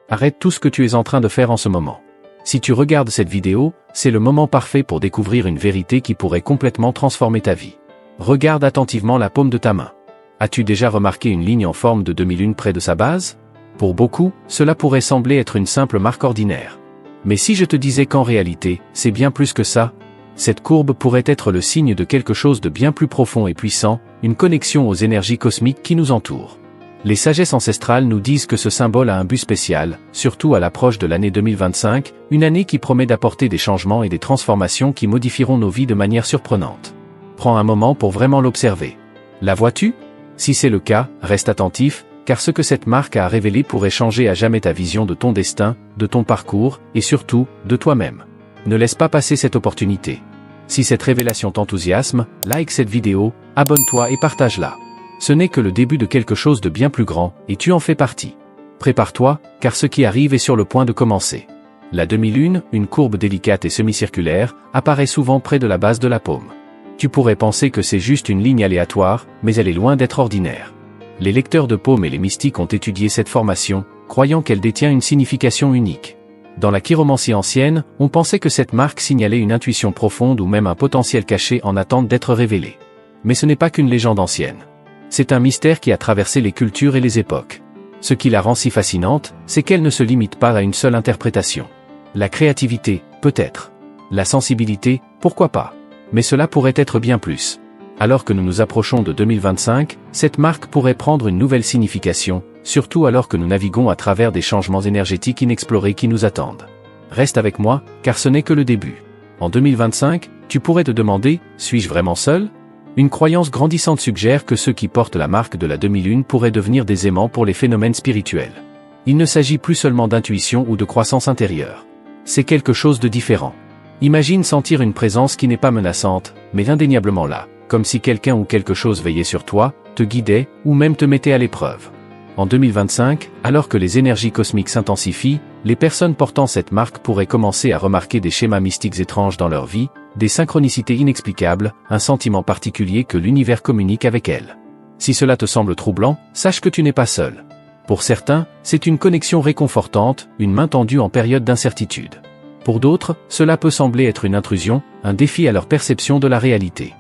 Arrête tout ce que tu es en train de faire en ce moment. Si tu regardes cette vidéo, c'est le moment parfait pour découvrir une vérité qui pourrait complètement transformer ta vie. Regarde attentivement la paume de ta main. As-tu déjà remarqué une ligne en forme de demi-lune près de sa base? Pour beaucoup, cela pourrait sembler être une simple marque ordinaire. Mais si je te disais qu'en réalité, c'est bien plus que ça, cette courbe pourrait être le signe de quelque chose de bien plus profond et puissant, une connexion aux énergies cosmiques qui nous entourent. Les sagesses ancestrales nous disent que ce symbole a un but spécial, surtout à l'approche de l'année 2025, une année qui promet d'apporter des changements et des transformations qui modifieront nos vies de manière surprenante. Prends un moment pour vraiment l'observer. La vois-tu? Si c'est le cas, reste attentif, car ce que cette marque a révélé pourrait changer à jamais ta vision de ton destin, de ton parcours, et surtout, de toi-même. Ne laisse pas passer cette opportunité. Si cette révélation t'enthousiasme, like cette vidéo, abonne-toi et partage-la. Ce n'est que le début de quelque chose de bien plus grand, et tu en fais partie. Prépare-toi, car ce qui arrive est sur le point de commencer. La demi-lune, une courbe délicate et semi-circulaire, apparaît souvent près de la base de la paume. Tu pourrais penser que c'est juste une ligne aléatoire, mais elle est loin d'être ordinaire. Les lecteurs de paume et les mystiques ont étudié cette formation, croyant qu'elle détient une signification unique. Dans la chiromancie ancienne, on pensait que cette marque signalait une intuition profonde ou même un potentiel caché en attente d'être révélé. Mais ce n'est pas qu'une légende ancienne. C'est un mystère qui a traversé les cultures et les époques. Ce qui la rend si fascinante, c'est qu'elle ne se limite pas à une seule interprétation. La créativité, peut-être. La sensibilité, pourquoi pas. Mais cela pourrait être bien plus. Alors que nous nous approchons de 2025, cette marque pourrait prendre une nouvelle signification, surtout alors que nous naviguons à travers des changements énergétiques inexplorés qui nous attendent. Reste avec moi, car ce n'est que le début. En 2025, tu pourrais te demander, suis-je vraiment seul? Une croyance grandissante suggère que ceux qui portent la marque de la demi-lune pourraient devenir des aimants pour les phénomènes spirituels. Il ne s'agit plus seulement d'intuition ou de croissance intérieure. C'est quelque chose de différent. Imagine sentir une présence qui n'est pas menaçante, mais indéniablement là, comme si quelqu'un ou quelque chose veillait sur toi, te guidait, ou même te mettait à l'épreuve. En 2025, alors que les énergies cosmiques s'intensifient, les personnes portant cette marque pourraient commencer à remarquer des schémas mystiques étranges dans leur vie, des synchronicités inexplicables, un sentiment particulier que l'univers communique avec elles. Si cela te semble troublant, sache que tu n'es pas seul. Pour certains, c'est une connexion réconfortante, une main tendue en période d'incertitude. Pour d'autres, cela peut sembler être une intrusion, un défi à leur perception de la réalité.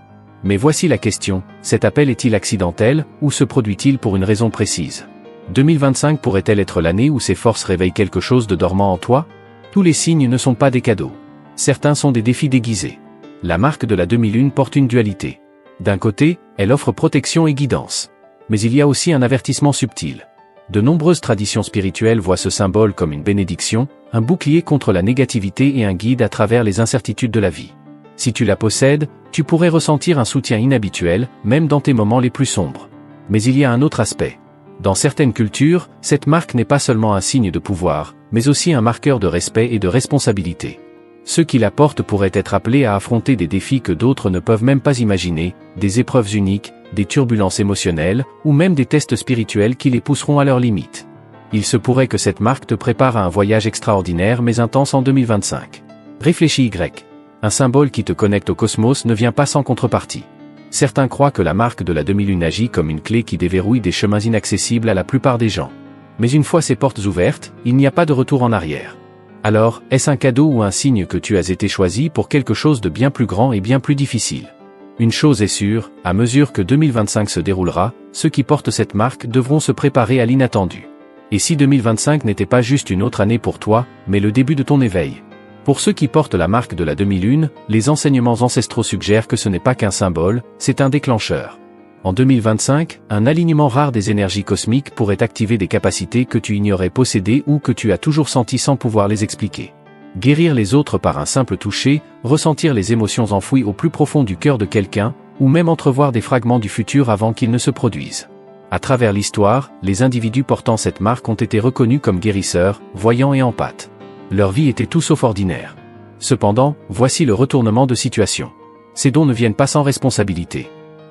Mais voici la question, cet appel est-il accidentel, ou se produit-il pour une raison précise? 2025 pourrait-elle être l'année où ces forces réveillent quelque chose de dormant en toi? Tous les signes ne sont pas des cadeaux. Certains sont des défis déguisés. La marque de la demi-lune porte une dualité. D'un côté, elle offre protection et guidance. Mais il y a aussi un avertissement subtil. De nombreuses traditions spirituelles voient ce symbole comme une bénédiction, un bouclier contre la négativité et un guide à travers les incertitudes de la vie. Si tu la possèdes, tu pourrais ressentir un soutien inhabituel, même dans tes moments les plus sombres. Mais il y a un autre aspect. Dans certaines cultures, cette marque n'est pas seulement un signe de pouvoir, mais aussi un marqueur de respect et de responsabilité. Ceux qui la portent pourraient être appelés à affronter des défis que d'autres ne peuvent même pas imaginer, des épreuves uniques, des turbulences émotionnelles, ou même des tests spirituels qui les pousseront à leurs limites. Il se pourrait que cette marque te prépare à un voyage extraordinaire mais intense en 2025. Réfléchis Y. Un symbole qui te connecte au cosmos ne vient pas sans contrepartie. Certains croient que la marque de la demi-lune agit comme une clé qui déverrouille des chemins inaccessibles à la plupart des gens. Mais une fois ces portes ouvertes, il n'y a pas de retour en arrière. Alors, est-ce un cadeau ou un signe que tu as été choisi pour quelque chose de bien plus grand et bien plus difficile? Une chose est sûre, à mesure que 2025 se déroulera, ceux qui portent cette marque devront se préparer à l'inattendu. Et si 2025 n'était pas juste une autre année pour toi, mais le début de ton éveil? Pour ceux qui portent la marque de la demi-lune, les enseignements ancestraux suggèrent que ce n'est pas qu'un symbole, c'est un déclencheur. En 2025, un alignement rare des énergies cosmiques pourrait activer des capacités que tu ignorais posséder ou que tu as toujours senties sans pouvoir les expliquer. Guérir les autres par un simple toucher, ressentir les émotions enfouies au plus profond du cœur de quelqu'un, ou même entrevoir des fragments du futur avant qu'ils ne se produisent. À travers l'histoire, les individus portant cette marque ont été reconnus comme guérisseurs, voyants et empathes. Leur vie était tout sauf ordinaire. Cependant, voici le retournement de situation. Ces dons ne viennent pas sans responsabilité.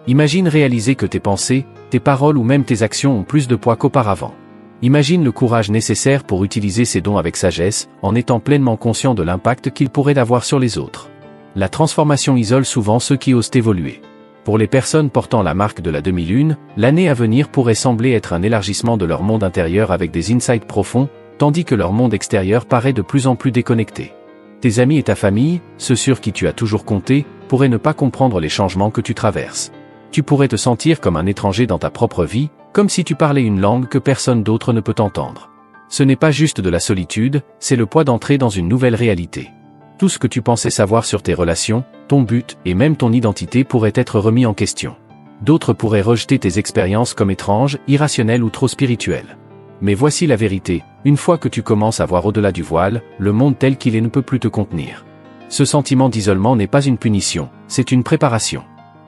Imagine réaliser que tes pensées, tes paroles ou même tes actions ont plus de poids qu'auparavant. Imagine le courage nécessaire pour utiliser ces dons avec sagesse, en étant pleinement conscient de l'impact qu'ils pourraient avoir sur les autres. La transformation isole souvent ceux qui osent évoluer. Pour les personnes portant la marque de la demi-lune, l'année à venir pourrait sembler être un élargissement de leur monde intérieur avec des insights profonds, tandis que leur monde extérieur paraît de plus en plus déconnecté. Tes amis et ta famille, ceux sur qui tu as toujours compté, pourraient ne pas comprendre les changements que tu traverses. Tu pourrais te sentir comme un étranger dans ta propre vie, comme si tu parlais une langue que personne d'autre ne peut entendre. Ce n'est pas juste de la solitude, c'est le poids d'entrer dans une nouvelle réalité. Tout ce que tu pensais savoir sur tes relations, ton but et même ton identité pourrait être remis en question. D'autres pourraient rejeter tes expériences comme étranges, irrationnelles ou trop spirituelles. Mais voici la vérité, une fois que tu commences à voir au-delà du voile, le monde tel qu'il est ne peut plus te contenir. Ce sentiment d'isolement n'est pas une punition, c'est une préparation.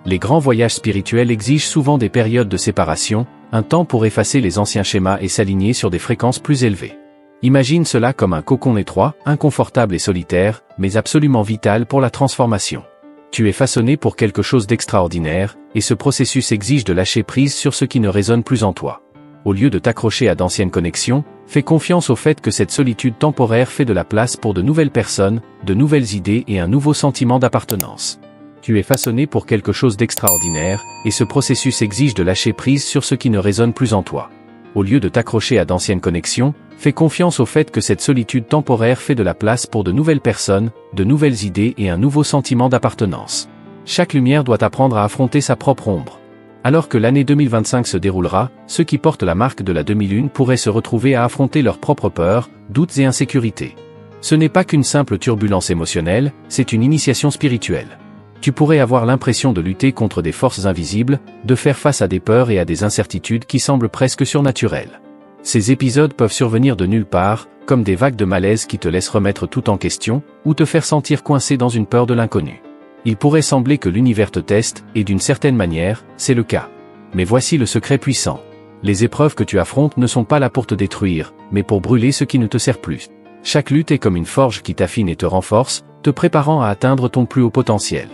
Les grands voyages spirituels exigent souvent des périodes de séparation, un temps pour effacer les anciens schémas et s'aligner sur des fréquences plus élevées. Imagine cela comme un cocon étroit, inconfortable et solitaire, mais absolument vital pour la transformation. Tu es façonné pour quelque chose d'extraordinaire, et ce processus exige de lâcher prise sur ce qui ne résonne plus en toi. Au lieu de t'accrocher à d'anciennes connexions, fais confiance au fait que cette solitude temporaire fait de la place pour de nouvelles personnes, de nouvelles idées et un nouveau sentiment d'appartenance. Tu es façonné pour quelque chose d'extraordinaire, et ce processus exige de lâcher prise sur ce qui ne résonne plus en toi. Au lieu de t'accrocher à d'anciennes connexions, fais confiance au fait que cette solitude temporaire fait de la place pour de nouvelles personnes, de nouvelles idées et un nouveau sentiment d'appartenance. Chaque lumière doit apprendre à affronter sa propre ombre. Alors que l'année 2025 se déroulera, ceux qui portent la marque de la demi-lune pourraient se retrouver à affronter leurs propres peurs, doutes et insécurités. Ce n'est pas qu'une simple turbulence émotionnelle, c'est une initiation spirituelle. Tu pourrais avoir l'impression de lutter contre des forces invisibles, de faire face à des peurs et à des incertitudes qui semblent presque surnaturelles. Ces épisodes peuvent survenir de nulle part, comme des vagues de malaise qui te laissent remettre tout en question, ou te faire sentir coincé dans une peur de l'inconnu. Il pourrait sembler que l'univers te teste, et d'une certaine manière, c'est le cas. Mais voici le secret puissant. Les épreuves que tu affrontes ne sont pas là pour te détruire, mais pour brûler ce qui ne te sert plus. Chaque lutte est comme une forge qui t'affine et te renforce, te préparant à atteindre ton plus haut potentiel.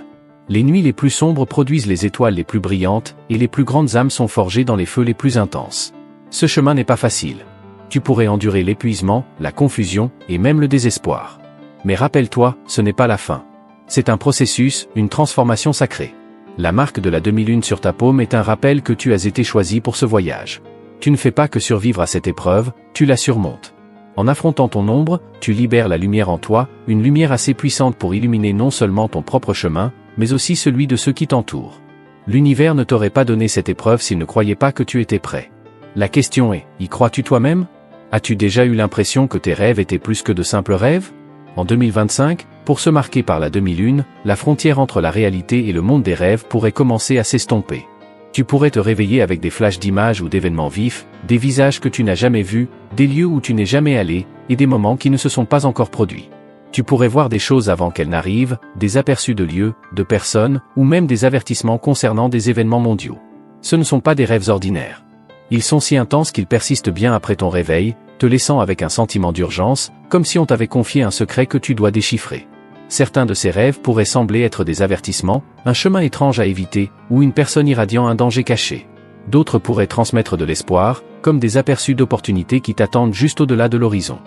Les nuits les plus sombres produisent les étoiles les plus brillantes, et les plus grandes âmes sont forgées dans les feux les plus intenses. Ce chemin n'est pas facile. Tu pourrais endurer l'épuisement, la confusion, et même le désespoir. Mais rappelle-toi, ce n'est pas la fin. C'est un processus, une transformation sacrée. La marque de la demi-lune sur ta paume est un rappel que tu as été choisi pour ce voyage. Tu ne fais pas que survivre à cette épreuve, tu la surmontes. En affrontant ton ombre, tu libères la lumière en toi, une lumière assez puissante pour illuminer non seulement ton propre chemin, mais aussi celui de ceux qui t'entourent. L'univers ne t'aurait pas donné cette épreuve s'il ne croyait pas que tu étais prêt. La question est, y crois-tu toi-même? As-tu déjà eu l'impression que tes rêves étaient plus que de simples rêves? En 2025, pour se marquer par la demi-lune, la frontière entre la réalité et le monde des rêves pourrait commencer à s'estomper. Tu pourrais te réveiller avec des flashs d'images ou d'événements vifs, des visages que tu n'as jamais vus, des lieux où tu n'es jamais allé, et des moments qui ne se sont pas encore produits. Tu pourrais voir des choses avant qu'elles n'arrivent, des aperçus de lieux, de personnes, ou même des avertissements concernant des événements mondiaux. Ce ne sont pas des rêves ordinaires. Ils sont si intenses qu'ils persistent bien après ton réveil, te laissant avec un sentiment d'urgence, comme si on t'avait confié un secret que tu dois déchiffrer. Certains de ces rêves pourraient sembler être des avertissements, un chemin étrange à éviter, ou une personne irradiant un danger caché. D'autres pourraient transmettre de l'espoir, comme des aperçus d'opportunités qui t'attendent juste au-delà de l'horizon.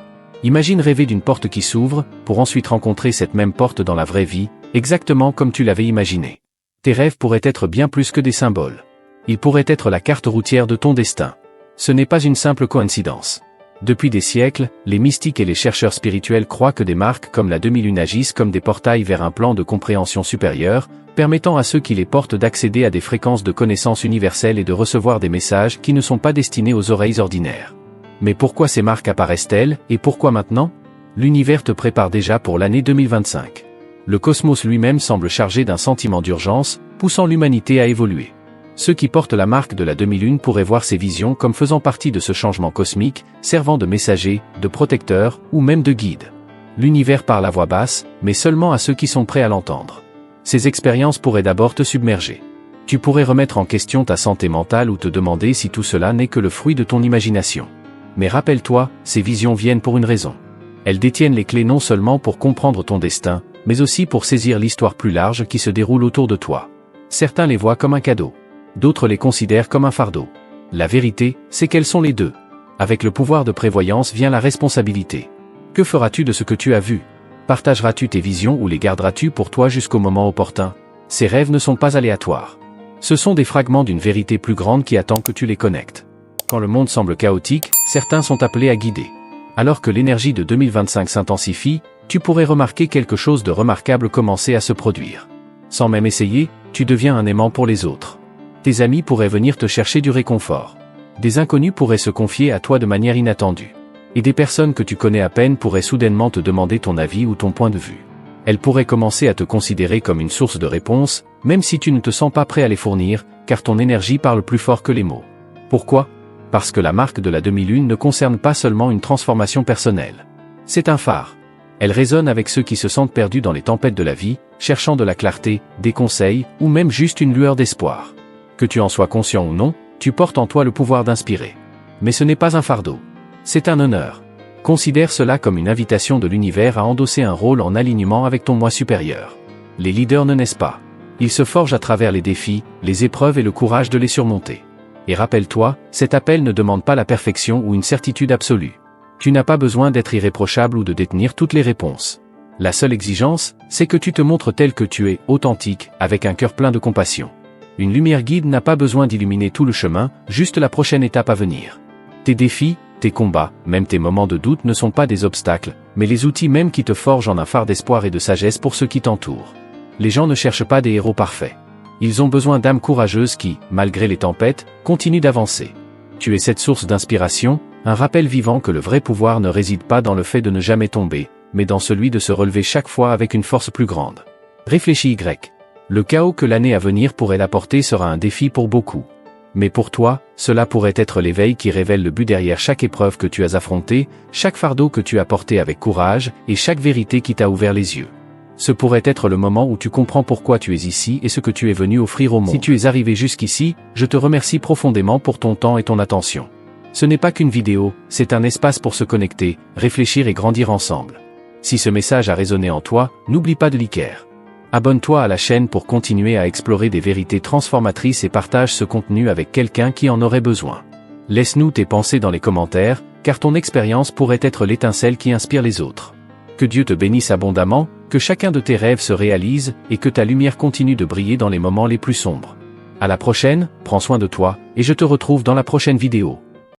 Imagine rêver d'une porte qui s'ouvre, pour ensuite rencontrer cette même porte dans la vraie vie, exactement comme tu l'avais imaginé. Tes rêves pourraient être bien plus que des symboles. Ils pourraient être la carte routière de ton destin. Ce n'est pas une simple coïncidence. Depuis des siècles, les mystiques et les chercheurs spirituels croient que des marques comme la demi-lune agissent comme des portails vers un plan de compréhension supérieure, permettant à ceux qui les portent d'accéder à des fréquences de connaissances universelles et de recevoir des messages qui ne sont pas destinés aux oreilles ordinaires. Mais pourquoi ces marques apparaissent-elles, et pourquoi maintenant? L'univers te prépare déjà pour l'année 2025. Le cosmos lui-même semble chargé d'un sentiment d'urgence, poussant l'humanité à évoluer. Ceux qui portent la marque de la demi-lune pourraient voir ces visions comme faisant partie de ce changement cosmique, servant de messagers, de protecteurs, ou même de guides. L'univers parle à voix basse, mais seulement à ceux qui sont prêts à l'entendre. Ces expériences pourraient d'abord te submerger. Tu pourrais remettre en question ta santé mentale ou te demander si tout cela n'est que le fruit de ton imagination. Mais rappelle-toi, ces visions viennent pour une raison. Elles détiennent les clés non seulement pour comprendre ton destin, mais aussi pour saisir l'histoire plus large qui se déroule autour de toi. Certains les voient comme un cadeau. D'autres les considèrent comme un fardeau. La vérité, c'est qu'elles sont les deux. Avec le pouvoir de prévoyance vient la responsabilité. Que feras-tu de ce que tu as vu? Partageras-tu tes visions ou les garderas-tu pour toi jusqu'au moment opportun? Ces rêves ne sont pas aléatoires. Ce sont des fragments d'une vérité plus grande qui attend que tu les connectes. Quand le monde semble chaotique, certains sont appelés à guider. Alors que l'énergie de 2025 s'intensifie, tu pourrais remarquer quelque chose de remarquable commencer à se produire. Sans même essayer, tu deviens un aimant pour les autres. Tes amis pourraient venir te chercher du réconfort. Des inconnus pourraient se confier à toi de manière inattendue. Et des personnes que tu connais à peine pourraient soudainement te demander ton avis ou ton point de vue. Elles pourraient commencer à te considérer comme une source de réponses, même si tu ne te sens pas prêt à les fournir, car ton énergie parle plus fort que les mots. Pourquoi ? Parce que la marque de la demi-lune ne concerne pas seulement une transformation personnelle. C'est un phare. Elle résonne avec ceux qui se sentent perdus dans les tempêtes de la vie, cherchant de la clarté, des conseils, ou même juste une lueur d'espoir. Que tu en sois conscient ou non, tu portes en toi le pouvoir d'inspirer. Mais ce n'est pas un fardeau. C'est un honneur. Considère cela comme une invitation de l'univers à endosser un rôle en alignement avec ton moi supérieur. Les leaders ne naissent pas. Ils se forgent à travers les défis, les épreuves et le courage de les surmonter. Et rappelle-toi, cet appel ne demande pas la perfection ou une certitude absolue. Tu n'as pas besoin d'être irréprochable ou de détenir toutes les réponses. La seule exigence, c'est que tu te montres tel que tu es, authentique, avec un cœur plein de compassion. Une lumière guide n'a pas besoin d'illuminer tout le chemin, juste la prochaine étape à venir. Tes défis, tes combats, même tes moments de doute ne sont pas des obstacles, mais les outils même qui te forgent en un phare d'espoir et de sagesse pour ceux qui t'entourent. Les gens ne cherchent pas des héros parfaits. Ils ont besoin d'âmes courageuses qui, malgré les tempêtes, continuent d'avancer. Tu es cette source d'inspiration, un rappel vivant que le vrai pouvoir ne réside pas dans le fait de ne jamais tomber, mais dans celui de se relever chaque fois avec une force plus grande. Réfléchis Y. Le chaos que l'année à venir pourrait apporter sera un défi pour beaucoup. Mais pour toi, cela pourrait être l'éveil qui révèle le but derrière chaque épreuve que tu as affrontée, chaque fardeau que tu as porté avec courage, et chaque vérité qui t'a ouvert les yeux. Ce pourrait être le moment où tu comprends pourquoi tu es ici et ce que tu es venu offrir au monde. Si tu es arrivé jusqu'ici, je te remercie profondément pour ton temps et ton attention. Ce n'est pas qu'une vidéo, c'est un espace pour se connecter, réfléchir et grandir ensemble. Si ce message a résonné en toi, n'oublie pas de liker. Abonne-toi à la chaîne pour continuer à explorer des vérités transformatrices et partage ce contenu avec quelqu'un qui en aurait besoin. Laisse-nous tes pensées dans les commentaires, car ton expérience pourrait être l'étincelle qui inspire les autres. Que Dieu te bénisse abondamment, que chacun de tes rêves se réalise, et que ta lumière continue de briller dans les moments les plus sombres. À la prochaine, prends soin de toi, et je te retrouve dans la prochaine vidéo.